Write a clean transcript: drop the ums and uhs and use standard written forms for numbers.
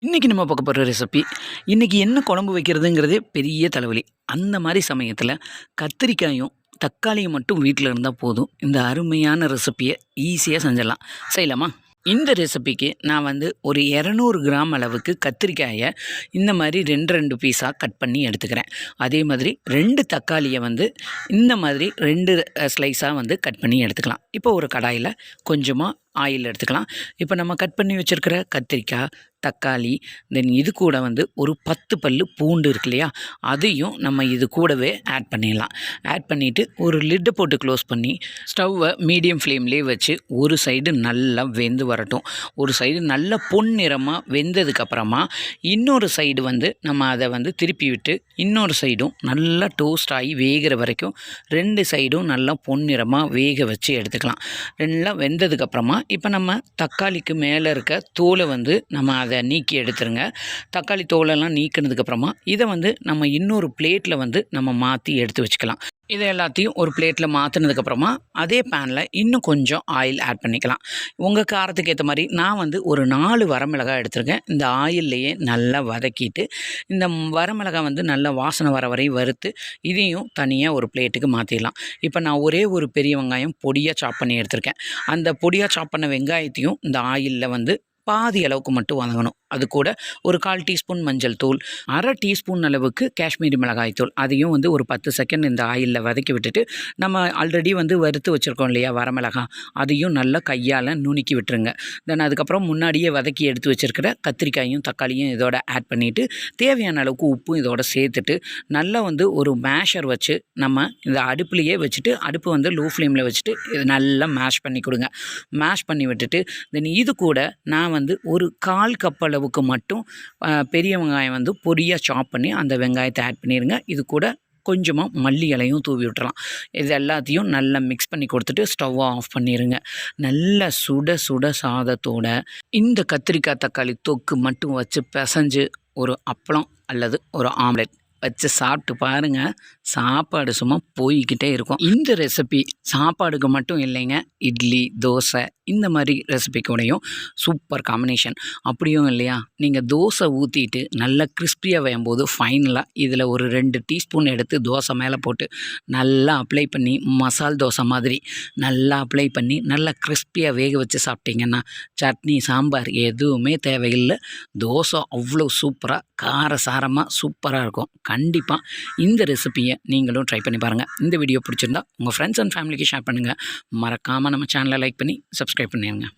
இன்றைக்கி நம்ம பார்க்க போகிற ரெசிபி இன்றைக்கி என்ன குழம்பு வைக்கிறதுங்கிறதே பெரிய தலைவலி. அந்த மாதிரி சமயத்தில் கத்திரிக்காயும் தக்காளியும் மட்டும் வீட்டில் இருந்தால் போதும். இந்த அருமையான ரெசிப்பியை ஈஸியாக செஞ்சிடலாம். செய்யலாமா? இந்த ரெசிபிக்கு நான் ஒரு 200 கிராம் அளவுக்கு கத்திரிக்காயை இந்த மாதிரி 2 பீஸாக கட் பண்ணி எடுத்துக்கிறேன். அதே மாதிரி 2 தக்காளியை இந்த மாதிரி 2 ஸ்லைஸாக கட் பண்ணி எடுத்துக்கலாம். இப்போ ஒரு கடாயில் கொஞ்சமாக ஆயில் எடுத்துக்கலாம். இப்போ நம்ம கட் பண்ணி வச்சுருக்கிற கத்திரிக்காய், தக்காளி, தென் இது கூட ஒரு 10 பல்லு பூண்டு இருக்கு இல்லையா, அதையும் நம்ம இது கூடவே ஆட் பண்ணிடலாம். ஆட் பண்ணிவிட்டு ஒரு லிட்டை போட்டு க்ளோஸ் பண்ணி ஸ்டவ்வை மீடியம் ஃப்ளேம்லேயே வச்சு ஒரு சைடு நல்லா வெந்து வரட்டும். ஒரு சைடு நல்ல பொன்னிறமாக வெந்ததுக்கப்புறமா இன்னொரு சைடு நம்ம அதை திருப்பி விட்டு இன்னொரு சைடும் நல்லா டோஸ்ட் ஆகி வேகிற வரைக்கும் 2 சைடும் நல்லா பொன்னிறமாக வேக வச்சு எடுத்துக்கலாம். நல்லா வெந்ததுக்கப்புறமா இப்போ நம்ம தக்காளிக்கு மேலே இருக்க தோலை நம்ம அதை நீக்கி எடுத்துருங்க. தக்காளி தோலெல்லாம் நீக்கினதுக்கப்புறமா இதை நம்ம இன்னொரு பிளேட்டில் நம்ம மாற்றி எடுத்து வச்சுக்கலாம். இதை எல்லாத்தையும் ஒரு பிளேட்டில் மாற்றினதுக்கப்புறமா அதே பேனில் இன்னும் கொஞ்சம் ஆயில் ஆட் பண்ணிக்கலாம். உங்கள் காரத்துக்கு ஏற்ற மாதிரி நான் ஒரு 4 வரமிளகாய் எடுத்துருக்கேன். இந்த ஆயில்லையே நல்லா வதக்கிட்டு இந்த வரமிளகாய் நல்லா வாசனை வர வரை வறுத்து இதையும் தனியாக ஒரு பிளேட்டுக்கு மாற்றிடலாம். இப்போ நான் ஒரே ஒரு பெரிய வெங்காயம் பொடியாக சாப் பண்ணி எடுத்திருக்கேன். அந்த பொடியாக சாப் பண்ண வெங்காயத்தையும் இந்த ஆயிலில் பாதி அளவுக்கு மட்டும் வதங்கணும். அது கூட ஒரு 1/4 டீஸ்பூன் மஞ்சள் தூள், 1/2 டீஸ்பூன் அளவுக்கு காஷ்மீரி மிளகாய் தூள், அதையும் ஒரு 10 செகண்ட் இந்த ஆயிலில் வதக்கி விட்டுட்டு நம்ம ஆல்ரெடி வறுத்து வச்சுருக்கோம் இல்லையா வரமிளகாய், அதையும் நல்லா கையால் நுணுக்கி விட்டுருங்க. தென் அதுக்கப்புறம் முன்னாடியே வதக்கி எடுத்து வச்சுருக்கிற கத்திரிக்காயும் தக்காளியும் இதோட ஆட் பண்ணிவிட்டு தேவையான அளவுக்கு உப்பும் இதோட சேர்த்துட்டு நல்லா ஒரு மேஷர் வச்சு நம்ம இந்த அடுப்புலையே வச்சுட்டு அடுப்பு லோ ஃப்ளேமில் வச்சுட்டு இது நல்லா மேஷ் பண்ணி கொடுங்க. மேஷ் பண்ணி விட்டுட்டு தென் இது கூட நான் ஒரு 1/4 கப் அளவுக்கு மட்டும் பெரிய வெங்காயம் பொடியாக சாப் பண்ணி அந்த வெங்காயத்தை ஆட் பண்ணிடுங்க. இது கூட கொஞ்சமாக மல்லி இலையும் தூவி விட்டுறலாம். இது எல்லாத்தையும் நல்லா மிக்ஸ் பண்ணி கொடுத்துட்டு ஸ்டவ்வை ஆஃப் பண்ணிடுங்க. நல்ல சுட சுட சாதத்தோட இந்த கத்திரிக்காய் தக்காளி தொக்கு மட்டும் வச்சு பிசைஞ்சு ஒரு அப்பளம் அல்லது ஒரு ஆம்லெட் வச்சு சாப்பிட்டு பாருங்கள். சாப்பாடு சும்மா போய்கிட்டே இருக்கும். இந்த ரெசிபி சாப்பாடுக்கு மட்டும் இல்லைங்க, இட்லி, தோசை இந்த மாதிரி ரெசிபி கூடயும் சூப்பர் காம்பினேஷன். அப்படியும் இல்லையா, நீங்கள் தோசை ஊற்றிட்டு நல்லா கிறிஸ்பியாக வேகும்போது ஃபைனலாக இதில் ஒரு 2 டீஸ்பூன் எடுத்து தோசை மேலே போட்டு நல்லா அப்ளை பண்ணி மசால் தோசை மாதிரி நல்லா அப்ளை பண்ணி நல்லா கிறிஸ்பியாக வேக வச்சு சாப்பிட்டிங்கன்னா சட்னி சாம்பார் எதுவுமே தேவையில்லை. தோசை அவ்வளோ சூப்பராக காரசாரமாக சூப்பராக இருக்கும். கண்டிப்பாக இந்த ரெசிபியை நீங்களும் ட்ரை பண்ணி பாருங்கள். இந்த வீடியோ பிடிச்சிருந்தா உங்கள் ஃப்ரெண்ட்ஸ் அண்ட் ஃபேமிலிக்கு ஷேர் பண்ணுங்கள். மறக்காமல் நம்ம சேனலை லைக் பண்ணி சப்ஸ்கிரைப் பண்ணிடுங்க.